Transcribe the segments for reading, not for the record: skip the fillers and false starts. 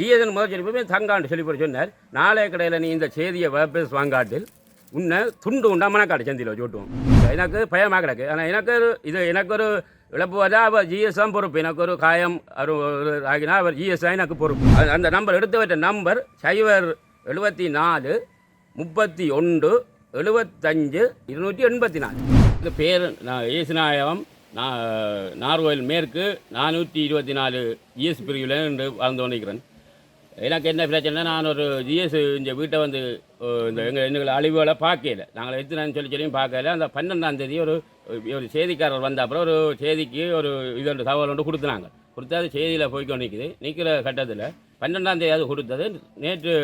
GSN முதல் தங்காண்டு சொல்லி போய் சொன்னார். நாளைய கடையில் நீ இந்த செய்தியை வாபஸ் வாங்காட்டில் உன்னை துண்டு உண்டா மணக்காடு சந்தியில் வச்சு விட்டுவோம். எனக்கு பயமாக கிடக்கு. ஆனால் எனக்கு ஒரு இழப்பு வந்தா அவர் ஜிஎஸ் தான் பொறுப்பு. எனக்கு ஒரு காயம் ஆகினா அவர் ஜிஎஸ் தான் எனக்கு பொறுப்பு. அந்த நம்பர் எடுத்து வைத்த நம்பர் 074 31 75 284. இந்த பேர் நான் ஏசுநாயகம் நார்கோயில் மேற்கு 424 ஜிஎஸ் பிரிவில் என்று வாழ்ந்து கொண்டிருக்கிறேன். எனக்கு என்ன பிரச்சனை, நான் ஒரு ஜிஎஸ் இந்த வீட்டை வந்து இந்த எங்களை அழிவுகளை பார்க்கல. நாங்கள் எத்தனை சொல்லியும் பார்க்கல. அந்த 12ஆம் தேதி ஒரு செய்திக்காரர் வந்த அப்புறம் ஒரு செய்திக்கு ஒரு இது ஒன்று தகவல் ஒன்று கொடுத்துனாங்க. கொடுத்தா அது செய்தியில் போய்க்கொண்டு நிற்கிற கட்டத்தில் 12ஆம் தேதி அது கொடுத்தது. நேற்று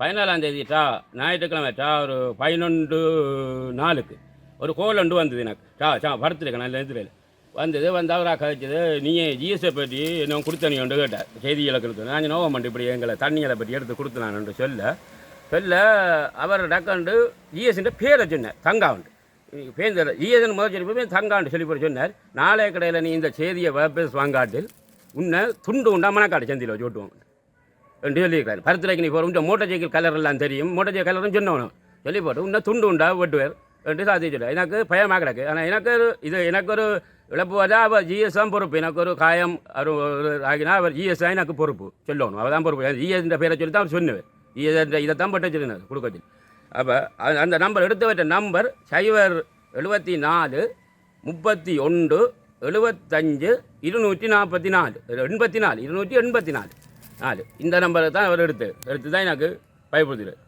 14ஆம் தேதி ஞாயிற்றுக்கிழமை ஒரு 11:04 ஒரு கோல் ஒன்று வந்தது. எனக்கு படுத்துருக்கேன். நல்ல எதிரில் வந்து அவராக கழிச்சது. நீங்கள் ஜிஎஸ்ஐ பற்றி என்ன கொடுத்தனியோண்டு கேட்டார். செய்திகளை கொடுத்து நான் நோவமண்டு இப்படி எங்களை தண்ணிகளை பற்றி எடுத்து கொடுத்தனான்னு சொல்ல அவர் டக்காண்டு ஜிஎஸ்ன்ற பேரை சொன்னார். தங்காண்டு பேர் ஜிஎஸ்என் முதல் சொல்லி தங்காண்டு சொல்லி போய் சொன்னார். நாளைய கடையில் நீ இந்த செய்தியை வாபஸ் வாங்காட்டில் உன்னை துண்டு உண்டா மணக்காடு சந்தியில் வச்சு விட்டுவோம் என்று சொல்லியிருக்காரு. பருத்துலைக்கு நீ போகிற மோட்டர் சைக்கிள் கலர் எல்லாம் தெரியும். மோட்டர் சைக்கிள் கலரும் சொன்னவனும் சொல்லி போட்டு உன்னை துண்டு உண்டா வெட்டுவார் என்று சாதிச்சுட்டு எனக்கு பயமாக கிடக்கு. ஆனால் எனக்கு ஒரு இழப்பு வந்தா அவர் ஜிஎஸ் தான் பொறுப்பு. எனக்கு ஒரு காயம் ஆகினா அவர் ஜிஎஸ் தான் எனக்கு பொறுப்பு சொல்லணும். அவர் தான் பொறுப்பு. ஜிஎஸ்ன்ற பேரை சொல்லி தான் அவர் சொன்னவர். ஜிஎஸ் இதை தான் பட்டு வச்சுருந்தார் கொடுக்கத்தில். அப்போ அந்த நம்பர் எடுத்து வைத்த நம்பர் 074 31 75 284 இந்த நம்பரை தான் அவர் எடுத்து தான் எனக்கு பயப்படுத்துகிறார்.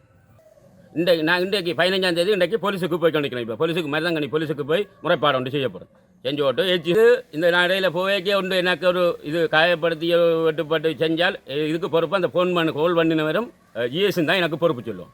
நான் இன்றைக்கு 15ஆம் தேதி இன்றைக்கு போலீஸுக்கு போய் கண்டிக்கிறேன். இப்போ போலீஸுக்கு மருதங்கனி போலீஸுக்கு போய் முறைப்பாடு ஒன்று செய்யப்படும். செஞ்சு ஓட்டு இந்த இடையில் போவேக்கே ஒன்று எனக்கு ஒரு இது காயப்படுத்தி வெட்டுப்பட்டு செஞ்சால் இதுக்கு பொறுப்பு அந்த ஃபோன் கோல் பண்ணினவரும் ஜிஎஸ்ன்னு தான் எனக்கு பொறுப்பு சொல்லுவோம்.